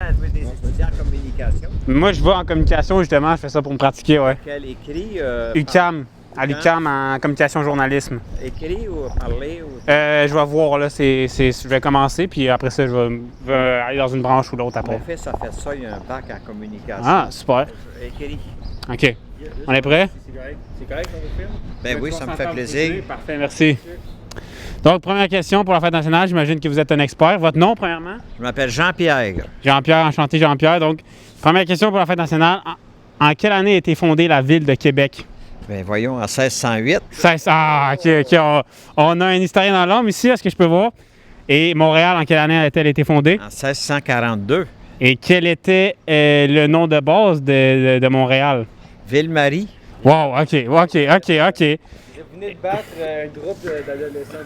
elle veut des étudiants en communication. Moi, je vais en communication, justement. Je fais ça pour me pratiquer, ouais. Qu'elle écrit... UQAM. À l'UQAM en communication journalisme. Écrit ou parler ou... Je vais voir, là. Je vais commencer, puis après ça, je vais aller dans une branche ou l'autre après. Mon fils a fait ça, il a un bac en communication. Ah, super. Écrit. OK. On est prêt? C'est correct qu'on vous filme? Ben oui, ça me fait plaisir. Parfait, merci. Donc, première question pour la fête nationale. J'imagine que vous êtes un expert. Votre nom, premièrement? Je m'appelle Jean-Pierre. Jean-Pierre, enchanté Jean-Pierre. Donc, première question pour la fête nationale. En quelle année a été fondée la ville de Québec? Ben voyons, en 1608. Ah, OK. On a un historien dans l'âme ici, est-ce que je peux voir? Et Montréal, en quelle année a-t-elle été fondée? En 1642. Et quel était le nom de base de Montréal? Ville-Marie. Wow, OK. Vous venez de battre un groupe d'adolescents.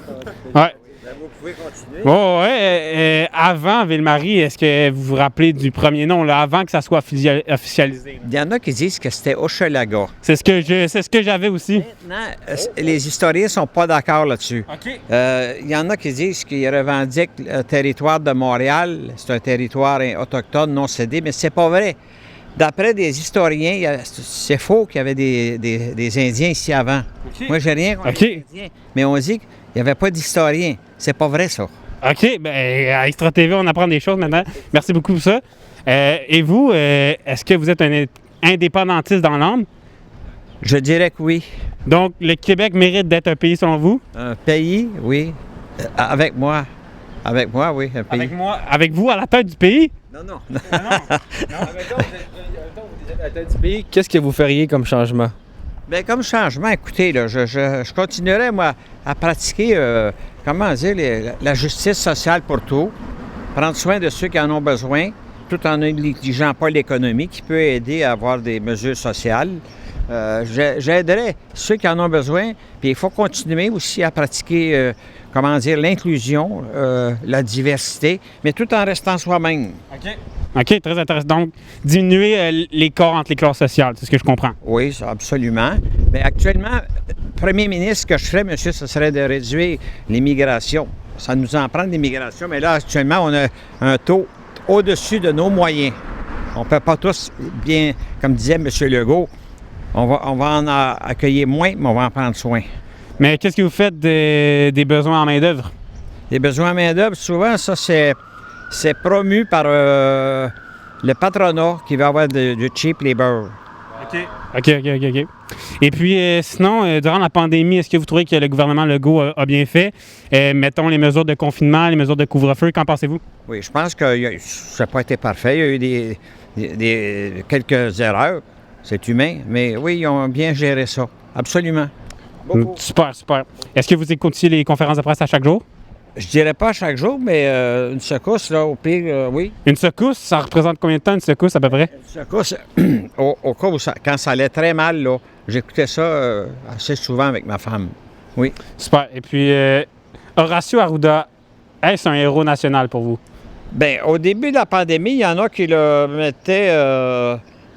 Ouais. Ben, vous pouvez continuer. Oh, ouais. Avant Ville-Marie, est-ce que vous vous rappelez du premier nom, là, avant que ça soit officialisé? Il y en a qui disent que c'était Hochelaga. C'est ce que j'avais aussi. Maintenant, les historiens ne sont pas d'accord là-dessus. OK. Il y en a qui disent qu'ils revendiquent le territoire de Montréal. C'est un territoire autochtone non cédé, mais c'est pas vrai. D'après des historiens, c'est faux qu'il y avait des Indiens ici avant. OK. Moi, j'ai rien contre les Indiens, mais on dit qu'il n'y avait pas d'historiens. C'est pas vrai, ça. OK. Bien, à Extra TV, on apprend des choses maintenant. Merci beaucoup pour ça. Et vous, est-ce que vous êtes un indépendantiste dans l'âme? Je dirais que oui. Donc, le Québec mérite d'être un pays selon vous? Un pays, oui. Avec moi. Avec moi, oui, un pays. Avec moi? Avec vous à la tête du pays? Non, non. Mettons, vous êtes à la tête du pays, qu'est-ce que vous feriez comme changement? Bien, comme changement, écoutez, là, je continuerai, moi, à pratiquer, comment dire, la justice sociale pour tout, prendre soin de ceux qui en ont besoin, tout en ne négligeant pas l'économie, qui peut aider à avoir des mesures sociales. J'aiderai ceux qui en ont besoin, puis il faut continuer aussi à pratiquer, comment dire, l'inclusion, la diversité, mais tout en restant soi-même. OK, très intéressant. Donc, diminuer l'écart entre les classes sociales, c'est ce que je comprends. Oui, ça, absolument. Mais actuellement, premier ministre, ce que je ferais, monsieur, ce serait de réduire l'immigration. Ça nous en prend de l'immigration, mais là, actuellement, on a un taux au-dessus de nos moyens. On ne peut pas tous, bien, comme disait M. Legault, on va en accueillir moins, mais on va en prendre soin. Mais qu'est-ce que vous faites des besoins en main-d'œuvre? Les besoins en main-d'œuvre, souvent, ça, c'est promu par le patronat qui va avoir du cheap labor. OK. Et puis, sinon, durant la pandémie, est-ce que vous trouvez que le gouvernement Legault a bien fait? Mettons les mesures de confinement, les mesures de couvre-feu, qu'en pensez-vous? Oui, je pense que ça n'a pas été parfait. Il y a eu quelques erreurs. C'est humain. Mais oui, ils ont bien géré ça. Absolument. Beaucoup. Super. Est-ce que vous écoutez les conférences de presse à chaque jour? Je dirais pas chaque jour, mais une secousse, là, au pire, oui. Une secousse, ça représente combien de temps une secousse à peu près? Une secousse, au cas où quand ça allait très mal, là, j'écoutais ça assez souvent avec ma femme. Oui. Super. Et puis, Horacio Arruda, est-ce un héros national pour vous? Bien, au début de la pandémie, il y en a qui le mettaient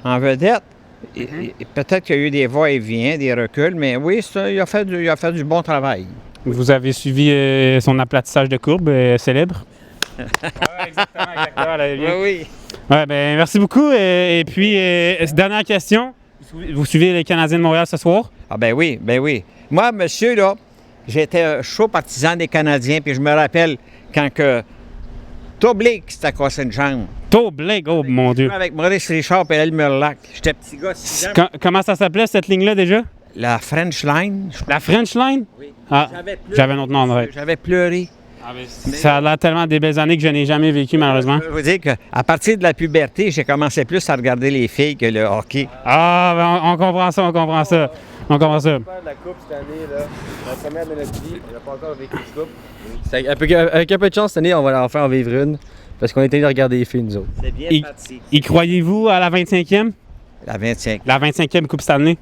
en vedette. Peut-être qu'il y a eu des va-et-vient, des reculs, mais oui, il a fait du bon travail. Vous avez suivi son aplatissage de courbe célèbre? Exactement. Oui. Ouais, ben, merci beaucoup. Et puis, dernière question. Vous suivez les Canadiens de Montréal ce soir? Ah ben oui. Moi, monsieur, là, j'étais un chaud partisan des Canadiens, puis je me rappelle quand que Blake s'était cassé une jambe. Blake, oh mon Dieu. Avec Maurice Richard et Elmer. J'étais petit gars, 6 ans. Comment ça s'appelait cette ligne-là déjà? La French Line. La French Line? Oui. Ah, j'avais un autre nom, ouais. J'avais pleuré. Ça a l'air tellement des belles années que je n'ai jamais vécu, malheureusement. Je veux vous dire qu'à partir de la puberté, j'ai commencé plus à regarder les filles que le hockey. Ah, ben on comprend ça. On perd la coupe cette année, là. La première de notre vie, on n'a pas encore vécu de coupe. Avec un peu de chance, cette année, on va enfin en vivre une. Parce qu'on est allé regarder les filles, nous autres. C'est bien parti. Y croyez-vous à la 25e? La 25. La 25e Coupe Stanley?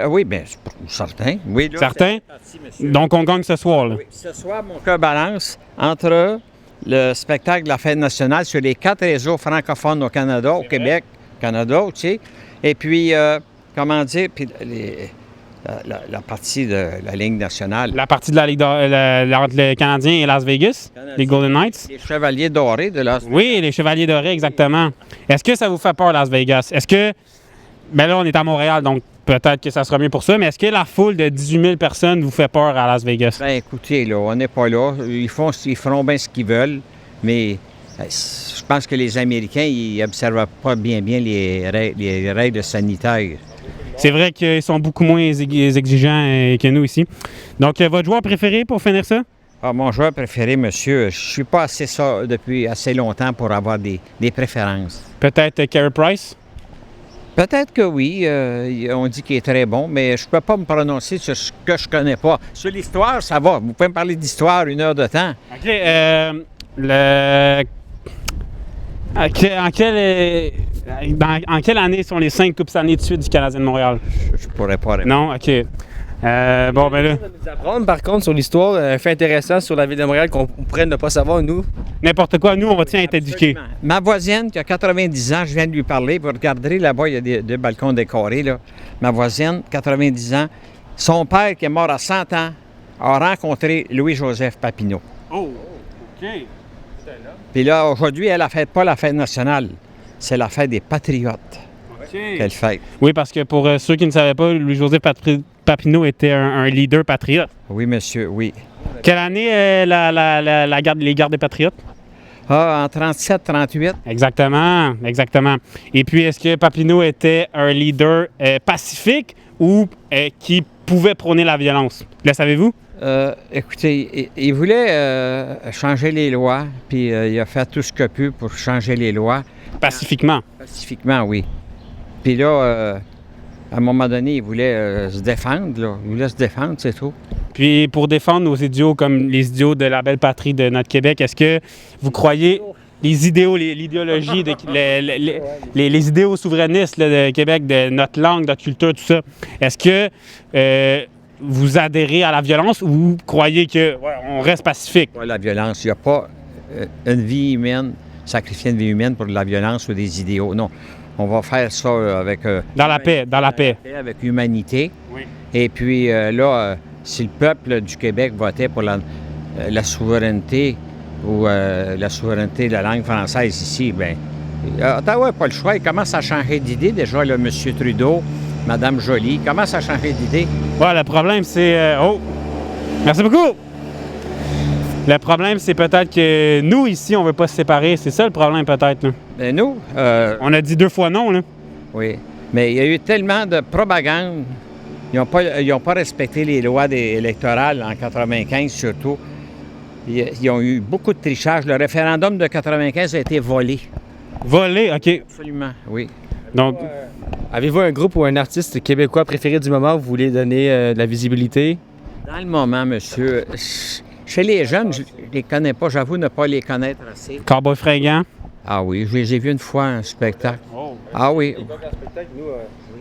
Oui, bien, certain. Oui, là, certain? Parti, donc, on gagne ce soir, là. Oui, ce soir, mon cœur balance entre le spectacle de la Fête nationale sur les 4 réseaux francophones au Canada, au Québec, Canada, tu sais, et puis, comment dire, puis la partie de la Ligue nationale. La partie de la Ligue entre le Canadien et Las Vegas, les Golden Knights. Les Chevaliers dorés de Las Vegas. Oui, les Chevaliers dorés, exactement. Est-ce que ça vous fait peur, Las Vegas? Est-ce que, ben là, on est à Montréal, donc peut-être que ça sera mieux pour ça, mais est-ce que la foule de 18 000 personnes vous fait peur à Las Vegas? Ben écoutez, là, on n'est pas là. Ils feront bien ce qu'ils veulent, mais je pense que les Américains, ils n'observent pas bien les règles sanitaires. C'est vrai qu'ils sont beaucoup moins exigeants que nous ici. Donc, votre joueur préféré pour finir ça? Ah, mon joueur préféré, monsieur, je suis pas assez ça depuis assez longtemps pour avoir des préférences. Peut-être Carey Price? Peut-être que oui, on dit qu'il est très bon, mais je ne peux pas me prononcer sur ce que je connais pas. Sur l'histoire, ça va. Vous pouvez me parler d'histoire 1 heure de temps. OK. En quelle année sont les 5 Coupes Stanley de suite du Canadien de Montréal? Je pourrais pas répondre. Non? OK. Bon, ben là, Nous apprendre, par contre, sur l'histoire, un fait intéressant sur la ville de Montréal qu'on pourrait ne pas savoir, nous. n'importe quoi, nous, on va tient à être éduqués. Ma voisine, qui a 90 ans, je viens de lui parler. Vous regarderez là-bas, il y a des balcons décorés. Là. Ma voisine, 90 ans, son père, qui est mort à 100 ans, a rencontré Louis-Joseph Papineau. Oh, OK. Puis là, aujourd'hui, elle ne fête pas la fête nationale. C'est la fête des Patriotes qu'elle fête. Oui, parce que pour ceux qui ne savaient pas, Louis-Joseph Papineau était un leader patriote. Oui, monsieur, oui. Quelle année les gardes des patriotes? Ah, en 37-38. Exactement, exactement. Et puis, est-ce que Papineau était un leader pacifique ou qui pouvait prôner la violence? Le savez-vous? Écoutez, il voulait changer les lois, puis il a fait tout ce qu'il a pu pour changer les lois. Pacifiquement. Pacifiquement, oui. Puis là, à un moment donné, il voulait se défendre, là. Il voulait se défendre, c'est tout. Puis pour défendre nos idiots comme les idiots de la belle patrie de notre Québec, est-ce que vous croyez les idéaux, l'idéologie, les idéaux souverainistes là, de Québec, de notre langue, notre culture, tout ça, est-ce que vous adhérez à la violence ou vous croyez qu'on reste pacifique? Pas la violence. Il n'y a pas une vie humaine, sacrifier une vie humaine pour de la violence ou des idéaux. Non. On va faire ça avec... Dans la paix, dans la paix. Avec humanité. Oui. Et puis là, si le peuple du Québec votait pour la souveraineté ou la souveraineté de la langue française ici, bien, Ottawa n'a pas le choix. Il commence à changer d'idée. Déjà, là, M. Trudeau, Mme Joly, commence à changer d'idée. Ouais, le problème, c'est... Merci beaucoup! Le problème, c'est peut-être que nous, ici, on ne veut pas se séparer. C'est ça le problème, peut-être. Là. Bien, nous... On a dit 2 fois non, là. Oui. Mais il y a eu tellement de propagande. Ils n'ont pas respecté les lois électorales en 95, surtout. Ils ont eu beaucoup de trichage. Le référendum de 95 a été volé. Volé, OK. Absolument, oui. Donc, Avez-vous un groupe ou un artiste québécois préféré du moment où vous voulez donner de la visibilité? Dans le moment, monsieur, chez les jeunes, je ne les connais pas. J'avoue ne pas les connaître assez. Cowboy Fringant. Ah oui, je les ai vus une fois en spectacle. Oh. Ah oui. En spectacle, nous,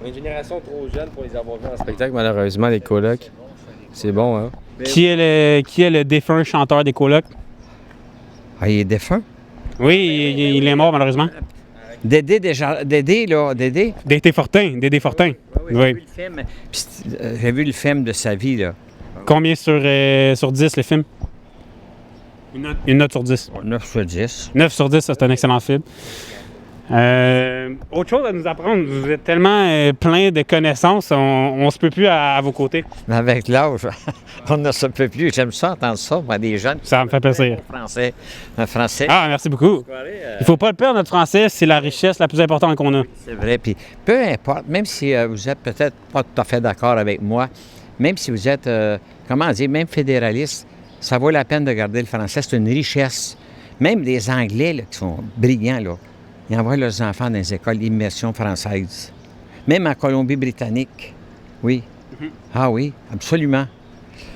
on est une génération trop jeune pour les avoir vus en spectacle, malheureusement, les colocs. C'est bon, hein? Qui est le défunt chanteur des colocs? Ah, il est défunt? Oui, il est mort, malheureusement. Dédé, là, Dédé. Dédé Fortin. Oui. J'ai vu le film. J'ai vu le film de sa vie, là. Combien sur 10, le film? Une note sur 10. 9 sur 10. 9 sur 10, ça, c'est un excellent film. Autre chose à nous apprendre, vous êtes tellement plein de connaissances, on ne se peut plus à vos côtés. Mais avec l'âge, on ne se peut plus. J'aime ça, entendre ça, moi, des jeunes. Ça me fait plaisir. Un français. Ah, merci beaucoup. Il ne faut pas le perdre, notre français, c'est la richesse la plus importante qu'on a. C'est vrai. Puis peu importe, même si vous êtes peut-être pas tout à fait d'accord avec moi, même si vous êtes, comment dire, même fédéraliste, ça vaut la peine de garder le français. C'est une richesse. Même les Anglais, là, qui sont brillants, là, ils envoient leurs enfants dans les écoles d'immersion française. Même en Colombie-Britannique. Oui. Ah oui, absolument.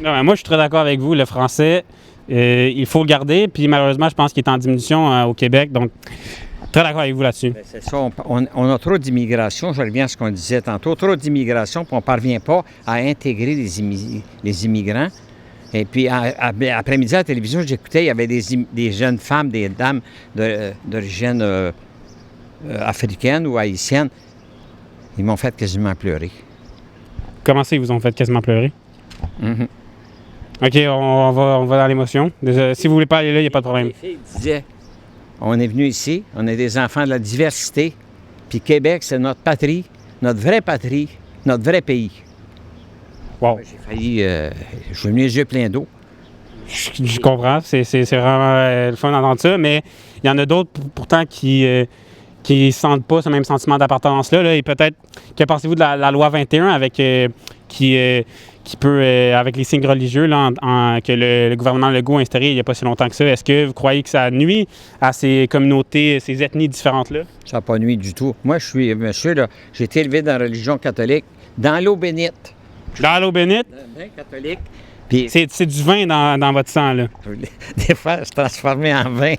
Non, mais moi, je suis très d'accord avec vous. Le français, il faut le garder. Puis malheureusement, je pense qu'il est en diminution au Québec. Donc, très d'accord avec vous là-dessus. Bien, c'est ça. On a trop d'immigration. Je reviens à ce qu'on disait tantôt. Trop d'immigration, puis on ne parvient pas à intégrer les immigrants. Et puis, après-midi, à la télévision, j'écoutais, il y avait des jeunes femmes, des dames d'origine africaine ou haïtienne. Ils m'ont fait quasiment pleurer. Comment ça, ils vous ont fait quasiment pleurer? Mhm. OK, on va dans l'émotion. Si vous voulez pas aller là, il n'y a pas de problème. Les filles disaient, on est venu ici, on est des enfants de la diversité, puis Québec, c'est notre patrie, notre vrai pays. Wow. J'ai failli, je suis venu les yeux pleins d'eau. Je comprends, c'est vraiment le fun d'entendre ça, mais il y en a d'autres pourtant qui sentent pas ce même sentiment d'appartenance-là. Là, et peut-être, que pensez-vous de la loi 21 avec, qui peut, avec les signes religieux là, que le gouvernement Legault a instauré il n'y a pas si longtemps que ça? Est-ce que vous croyez que ça nuit à ces communautés, ces ethnies différentes-là? Ça n'a pas nuit du tout. Moi, je suis monsieur, là, j'ai été élevé dans la religion catholique, dans l'eau bénite. Dans l'eau bénite? Dans catholique. Puis, C'est du vin dans votre sang, là. des fois, se transformer en vin.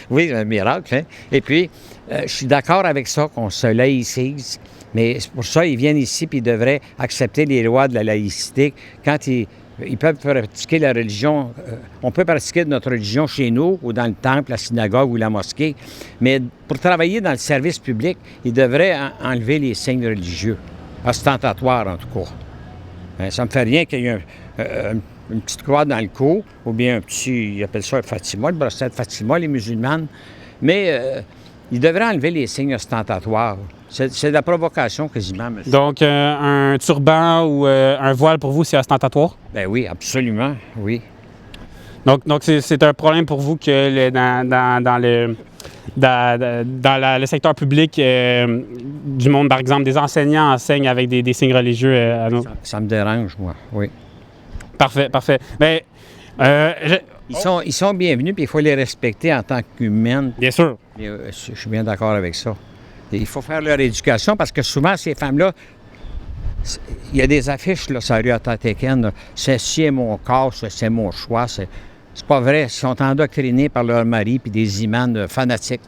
Oui, c'est un miracle. Hein? Et puis, je suis d'accord avec ça, qu'on se laïcise. Mais c'est pour ça qu'ils viennent ici puis ils devraient accepter les lois de la laïcité. Quand ils peuvent pratiquer la religion, on peut pratiquer notre religion chez nous ou dans le temple, la synagogue ou la mosquée. Mais pour travailler dans le service public, ils devraient enlever les signes religieux, ostentatoires en tout cas. Ben, ça me fait rien qu'il y ait une petite croix dans le cou, ou bien un petit, ils appellent ça un Fatima, le bracelet de Fatima, les musulmanes. Mais ils devraient enlever les signes ostentatoires. C'est de la provocation quasiment, monsieur. Donc, un turban ou un voile pour vous, c'est ostentatoire? Ben oui, absolument, oui. Donc c'est un problème pour vous que dans le secteur public du monde, par exemple, des enseignants enseignent avec des signes religieux à nous. Ça me dérange, moi, oui. Parfait, parfait. Bien, Ils sont bienvenus, puis il faut les respecter en tant qu'humains. bien sûr. Je suis bien d'accord avec ça. Et il faut faire leur éducation parce que souvent, ces femmes-là, il y a des affiches là, sur la rue Atlanticaine. Ceci est mon corps, c'est mon choix. C'est pas vrai. Ils sont endoctrinés par leur mari puis des imams fanatiques.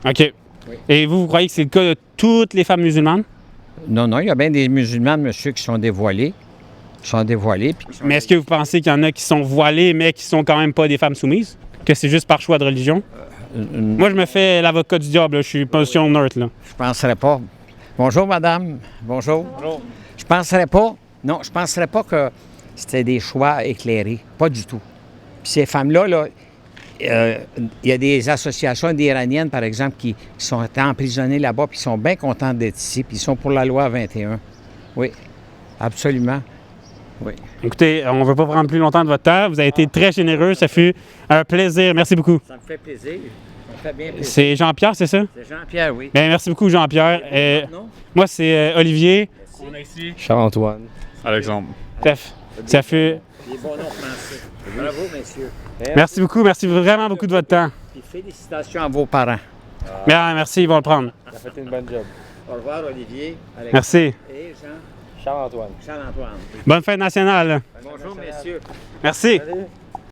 OK. Oui. Et vous croyez que c'est le cas de toutes les femmes musulmanes? Non, il y a bien des musulmanes, monsieur, qui sont dévoilés. Mais est-ce que vous pensez qu'il y en a qui sont voilées, mais qui sont quand même pas des femmes soumises? Que c'est juste par choix de religion? Moi, je me fais l'avocat du diable, là. Je suis position neutre, là. Je penserais pas. Bonjour, madame. Bonjour. Bonjour. Je penserais pas. Non, je penserais pas que c'était des choix éclairés. Pas du tout. Puis ces femmes-là, là, il y a des associations d'Iraniennes, par exemple, qui sont emprisonnées là-bas, puis qui sont bien contentes d'être ici, puis ils sont pour la loi 21. Oui, absolument. Oui. Écoutez, on ne veut pas prendre plus longtemps de votre temps. Vous avez été très généreux. Ça fut un plaisir. Merci beaucoup. Ça me fait plaisir. Ça me fait bien plaisir. C'est Jean-Pierre, c'est ça? C'est Jean-Pierre, oui. Bien, merci beaucoup, Jean-Pierre. Moi, c'est Olivier. Merci. On a ici Charles-Antoine. Alexandre. Bref, ça fut... Les bons noms français. Bravo, messieurs. Merci beaucoup. Merci vraiment beaucoup de votre temps. Puis félicitations à vos parents. Bien, merci, ils vont le prendre. Ça a fait une bonne job. Au revoir, Olivier. Alexandre. Merci. Et Jean? Charles-Antoine. Charles-Antoine. Bonne fête nationale. Bonjour, messieurs. Merci. Salut.